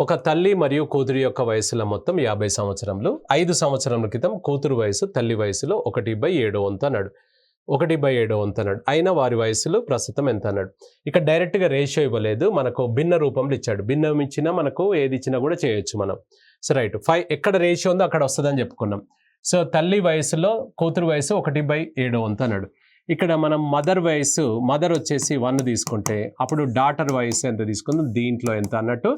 ఒక తల్లి మరియు కూతురి యొక్క వయసుల మొత్తం 50 సంవత్సరములు. 5 సంవత్సరముల క్రితం కూతురు వయసు తల్లి వయసులో 1/7 వంతు అన్నాడు. 1/7 వంతు అన్నాడు. అయినా వారి వయసులు ప్రస్తుతం ఎంత అన్నాడు. ఇక్కడ డైరెక్ట్గా రేషియో ఇవ్వలేదు, మనకు భిన్న రూపంలో ఇచ్చాడు. భిన్నం ఇచ్చినా మనకు ఏది ఇచ్చినా కూడా చేయొచ్చు మనం. సో రైట్, 5 ఎక్కడ రేషియో ఉందో అక్కడ వస్తుందని చెప్పుకున్నాం. సో తల్లి వయసులో కూతురు వయసు 1/7 వంతు అన్నాడు. ఇక్కడ మనం మదర్ వచ్చేసి 1 తీసుకుంటే అప్పుడు డాటర్ వయసు ఎంత తీసుకుందాం, దీంట్లో ఎంత అన్నట్టు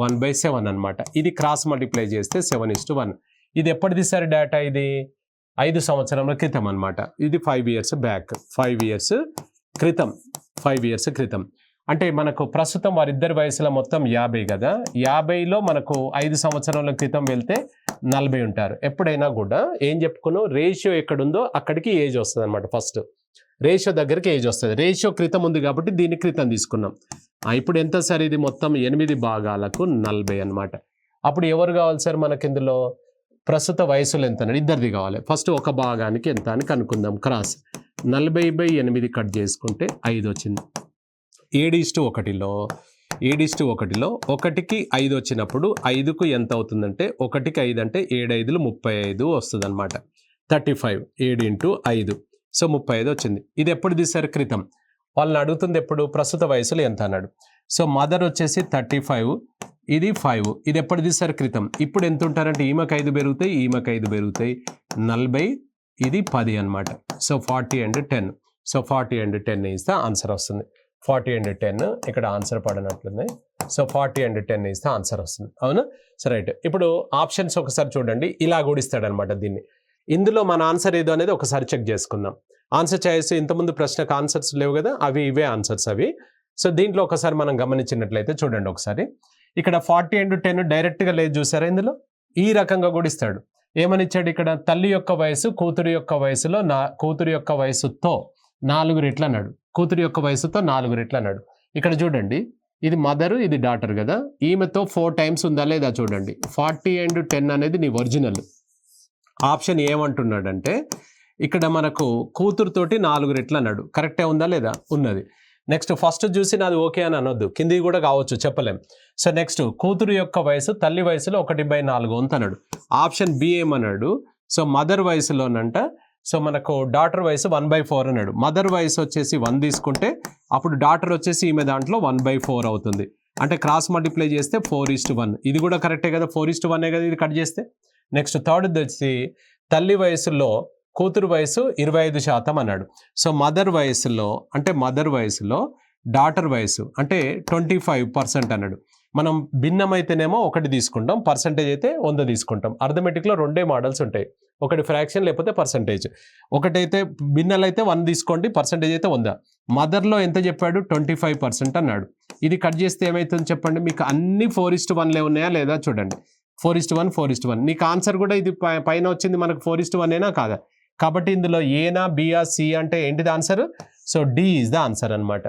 1/7 అనమాట. ఇది క్రాస్ మల్టిప్లై చేస్తే 7:1. ఇది ఎప్పుడు తీసారు డేటా, ఇది 5 సంవత్సరాల క్రితం అనమాట. ఇది 5 ఇయర్స్ బ్యాక్, 5 ఇయర్స్ క్రితం. అంటే మనకు ప్రస్తుతం వారిద్దరి వయసుల మొత్తం 50 కదా. 50లో మనకు 5 సంవత్సరాల క్రితం వెళ్తే 40 ఉంటారు. ఎప్పుడైనా కూడా ఏం చెప్పుకున్నాం, రేషియో ఎక్కడుందో అక్కడికి ఏజ్ వస్తుంది అనమాట. ఫస్ట్ రేషియో దగ్గరికి ఏజ్ వస్తుంది. రేషియో క్రితం ఉంది కాబట్టి దీన్ని క్రితం తీసుకున్నాం. ఇప్పుడు ఎంత సార్, ఇది మొత్తం 8 భాగాలకు 40 అనమాట. అప్పుడు ఎవరు కావాలి సార్ మనకి ఇందులో, ప్రస్తుత వయసులు ఎంత అన్నాడు, ఇద్దరిది కావాలి. ఫస్ట్ ఒక భాగానికి ఎంత అని కనుక్కుందాం. క్రాస్ 40/8 కట్ చేసుకుంటే 5 వచ్చింది. 7:1లో 1కి 5 వచ్చినప్పుడు 5కు ఎంత అవుతుందంటే, 1కి 5 అంటే 7 5లు 35 వస్తుంది అనమాట. 35, 7 × 5, సో 35 వచ్చింది. ఇది ఎప్పుడు తీసారు, క్రితం. వాళ్ళని అడుగుతుంది ఎప్పుడు, ప్రస్తుత వయసులు ఎంత అన్నాడు. సో మదర్ వచ్చేసి 35, ఇది 5, ఇది ఎప్పుడు తీసారు, క్రితం. ఇప్పుడు ఎంత ఉంటారంటే ఈమెకు 5 పెరుగుతాయి, ఈమెకు 5 పెరుగుతాయి, 40, ఇది 10 అనమాట. So 40 and 10. సో 40 and 10 ఇస్తే ఆన్సర్ వస్తుంది. 40 and 10 ఇక్కడ ఆన్సర్ పడినట్లుంది. సో 40 and 10 ఇస్తే ఆన్సర్ వస్తుంది. అవునా. సో రైట్, ఇప్పుడు ఆప్షన్స్ ఒకసారి చూడండి. ఇలా కూడిస్తాడనమాట దీన్ని. ఇందులో మన ఆన్సర్ ఏదో అనేది ఒకసారి చెక్ చేసుకుందాం. ఆన్సర్ చేసి ఇంతకుముందు ప్రశ్నకు ఆన్సర్స్ లేవు కదా, ఇవే ఆన్సర్స్ అవి. సో దీంట్లో ఒకసారి మనం గమనించినట్లయితే చూడండి ఒకసారి. ఇక్కడ 40 and 10 డైరెక్ట్గా లేదు చూసారా, ఇందులో ఈ రకంగా కూడిస్తాడు. ఏమని ఇచ్చాడు ఇక్కడ, తల్లి యొక్క వయసు కూతురు యొక్క వయసులో కూతురు యొక్క వయసుతో 4 రెట్లు అన్నాడు. కూతురు యొక్క వయసుతో 4 రెట్లు అన్నాడు. ఇక్కడ చూడండి, ఇది మదరు, ఇది డాటర్ కదా. ఈమెతో 4 టైమ్స్ ఉందా లేదా చూడండి. 40 and 10 అనేది నీ ఒరిజినల్. ఆప్షన్ ఏమంటున్నాడంటే ఇక్కడ మనకు కూతురుతోటి 4 రెట్లు అన్నాడు. కరెక్టే ఉందా లేదా, ఉన్నది. నెక్స్ట్ ఫస్ట్ చూసి నాది ఓకే అని అనొద్దు, కింది కూడా కావచ్చు, చెప్పలేం. సో నెక్స్ట్ కూతురు యొక్క వయసు తల్లి వయసులో 1/4 వంతు అన్నాడు. ఆప్షన్ బి ఏమన్నాడు, సో మదర్ వయసులోనంట, సో మనకు డాటర్ వయసు 1/4 అన్నాడు. మదర్ వయసు వచ్చేసి 1 తీసుకుంటే అప్పుడు డాటర్ వచ్చేసి ఈమె దాంట్లో 1/4 అవుతుంది. అంటే క్రాస్ మల్టిప్లై చేస్తే 4:1. ఇది కూడా కరెక్టే కదా, 4:1 కదా ఇది కట్ చేస్తే. నెక్స్ట్ థర్డ్ వచ్చి తల్లి వయసులో కూతురు వయసు 25% అన్నాడు. సో మదర్ వయసులో డాటర్ వయసు అంటే 25% అన్నాడు. మనం భిన్నమైతేనేమో 1 తీసుకుంటాం, పర్సంటేజ్ అయితే 100 తీసుకుంటాం. అర్థమెటిక్లో 2 మోడల్స్ ఉంటాయి, ఒకటి ఫ్రాక్షన్ లేకపోతే పర్సంటేజ్. ఒకటైతే భిన్నలు అయితే 1 తీసుకోండి, పర్సంటేజ్ అయితే 100. మదర్లో ఎంత చెప్పాడు, 25% అన్నాడు. ఇది కట్ చేస్తే ఏమవుతుంది చెప్పండి, మీకు అన్ని 4:1 ఉన్నాయా లేదా చూడండి. 4:1. నీకు ఆన్సర్ కూడా ఇది పైన వచ్చింది మనకు 4:1 కాదా. కాబట్టి ఇందులో ఏనా బియా సి అంటే ఏంటిది answer, so D is the answer అనమాట.